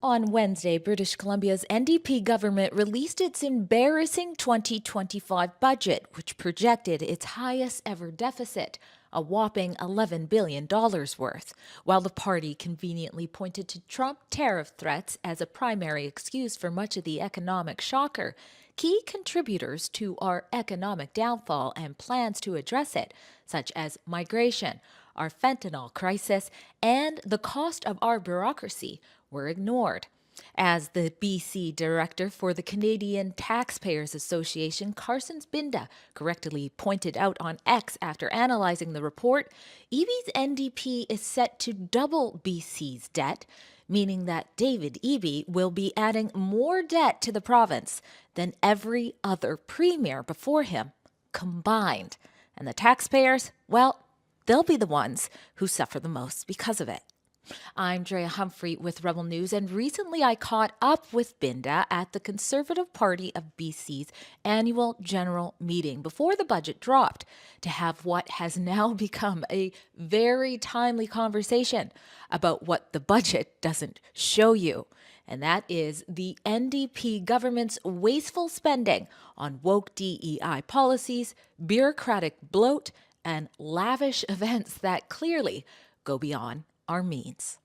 On Wednesday, British Columbia's NDP government released its embarrassing 2025 budget, which projected its highest ever deficit, a whopping $11 billion worth, while the party conveniently pointed to Trump tariff threats as a primary excuse for much of the economic shocker. Key contributors to our economic downfall and plans to address it, such as migration, our fentanyl crisis, and the cost of our bureaucracy, were ignored. As the BC director for the Canadian Taxpayers Association, Carson Binda, correctly pointed out on X after analyzing the report, Eby's NDP is set to double BC's debt, meaning that David Eby will be adding more debt to the province than every other premier before him combined. And the taxpayers, well, they'll be the ones who suffer the most because of it. I'm Drea Humphrey with Rebel News, and recently I caught up with Binda at the Conservative Party of BC's annual general meeting before the budget dropped to have what has now become a very timely conversation about what the budget doesn't show you. And that is the NDP government's wasteful spending on woke DEI policies, bureaucratic bloat, and lavish events that clearly go beyond our means.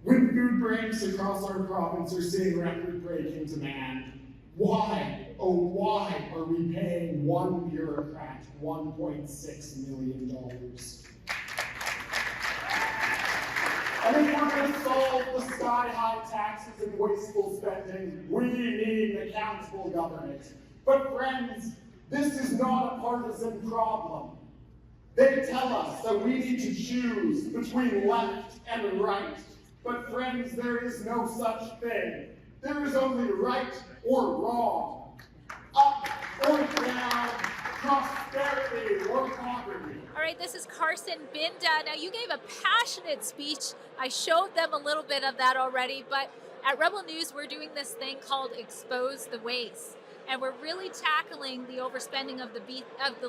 When food banks across our province are seeing record-breaking demand, why, oh why, are we paying one bureaucrat $1.6 million? And if we're going to solve the sky-high taxes and wasteful spending, we need an accountable government. But friends, this is not a partisan problem. They tell us that we need to choose between left and right. But friends, there is no such thing. There is only right or wrong, up or down, prosperity or poverty. All right, this is Carson Binda. Now, you gave a passionate speech. I showed them a little bit of that already, but at Rebel News, we're doing this thing called Expose the Waste. And we're really tackling the overspending of the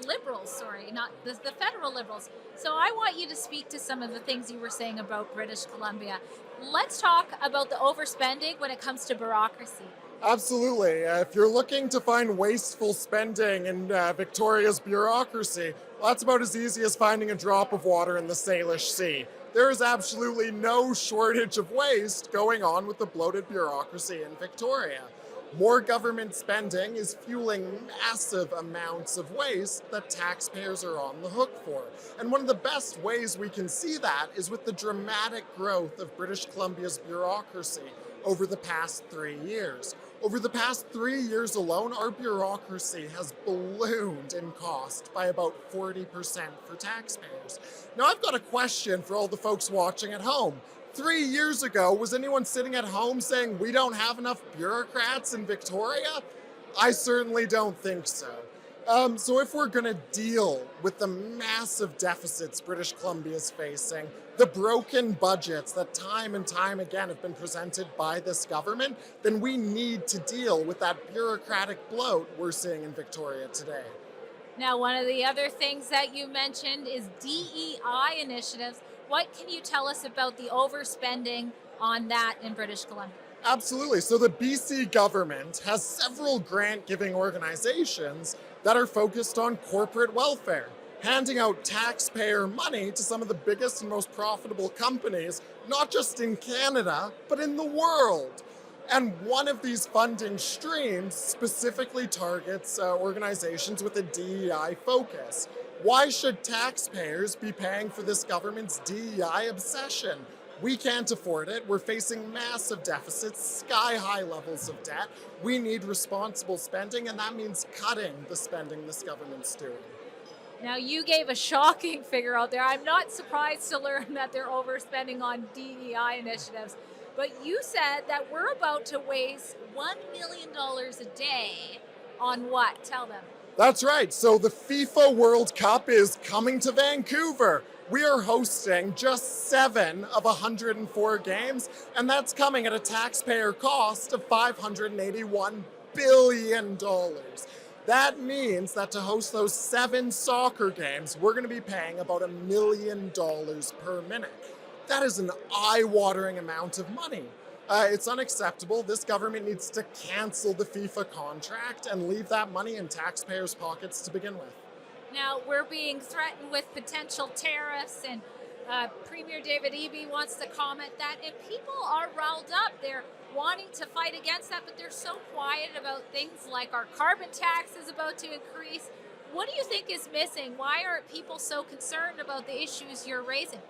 liberals, not the federal liberals. So I want you to speak to some of the things you were saying about British Columbia. Let's talk about the overspending when it comes to bureaucracy. Absolutely. If you're looking to find wasteful spending in Victoria's bureaucracy, well, that's about as easy as finding a drop of water in the Salish Sea. There is absolutely no shortage of waste going on with the bloated bureaucracy in Victoria. More government spending is fueling massive amounts of waste that taxpayers are on the hook for. And one of the best ways we can see that is with the dramatic growth of British Columbia's bureaucracy over the past 3 years. Over the past 3 years alone, our bureaucracy has ballooned in cost by about 40% for taxpayers. Now, I've got a question for all the folks watching at home. 3 years ago, was anyone sitting at home saying we don't have enough bureaucrats in Victoria? I certainly don't think so. So if we're going to deal with the massive deficits British Columbia is facing, the broken budgets that time and time again have been presented by this government, then we need to deal with that bureaucratic bloat we're seeing in Victoria today. Now, one of the other things that you mentioned is DEI initiatives. What can you tell us about the overspending on that in British Columbia? Absolutely. So the BC government has several grant-giving organizations that are focused on corporate welfare, handing out taxpayer money to some of the biggest and most profitable companies, not just in Canada, but in the world. And one of these funding streams specifically targets organizations with a DEI focus. Why should taxpayers be paying for this government's DEI obsession? We can't afford it. We're facing massive deficits, sky-high levels of debt. We need responsible spending, and that means cutting the spending this government's doing. Now, you gave a shocking figure out there. I'm not surprised to learn that they're overspending on DEI initiatives. But you said that we're about to waste $1 million a day on what? Tell them. That's right. So the FIFA World Cup is coming to Vancouver. We are hosting just 7 of 104 games, and that's coming at a taxpayer cost of $581 billion. That means that to host those 7 soccer games, we're going to be paying about $1 million per minute. That is an eye-watering amount of money. It's unacceptable. This government needs to cancel the FIFA contract and leave that money in taxpayers' pockets to begin with. Now, we're being threatened with potential tariffs, and Premier David Eby wants to comment that, and people are riled up. They're wanting to fight against that, but they're so quiet about things like our carbon tax is about to increase. What do you think is missing? Why aren't people so concerned about the issues you're raising?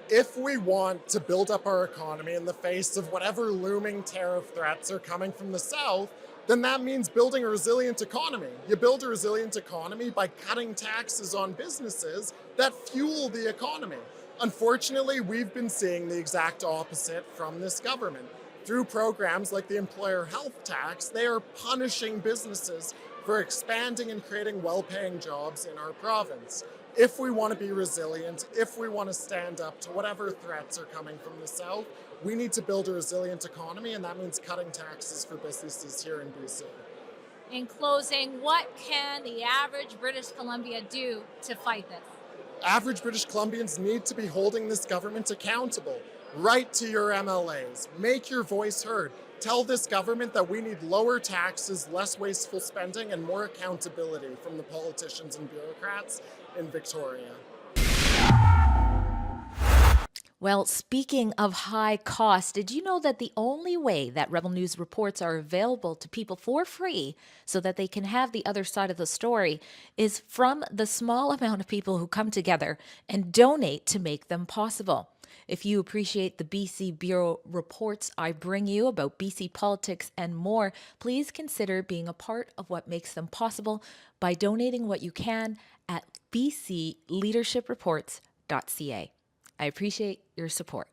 If we want to build up our economy in the face of whatever looming tariff threats are coming from the South, then that means building a resilient economy. You build a resilient economy by cutting taxes on businesses that fuel the economy. Unfortunately, we've been seeing the exact opposite from this government. Through programs like the employer health tax, they are punishing businesses for expanding and creating well-paying jobs in our province. If we want to be resilient, if we want to stand up to whatever threats are coming from the South, we need to build a resilient economy, and that means cutting taxes for businesses here in BC. In closing, what can the average British Columbia do to fight this? Average British Columbians need to be holding this government accountable. Write to your MLAs. Make your voice heard. Tell this government that we need lower taxes, less wasteful spending, and more accountability from the politicians and bureaucrats in Victoria. Well, speaking of high costs, did you know that the only way that Rebel News reports are available to people for free so that they can have the other side of the story is from the small amount of people who come together and donate to make them possible? If you appreciate the BC Bureau reports I bring you about BC politics and more, please consider being a part of what makes them possible by donating what you can at bcleadershipreports.ca. I appreciate your support.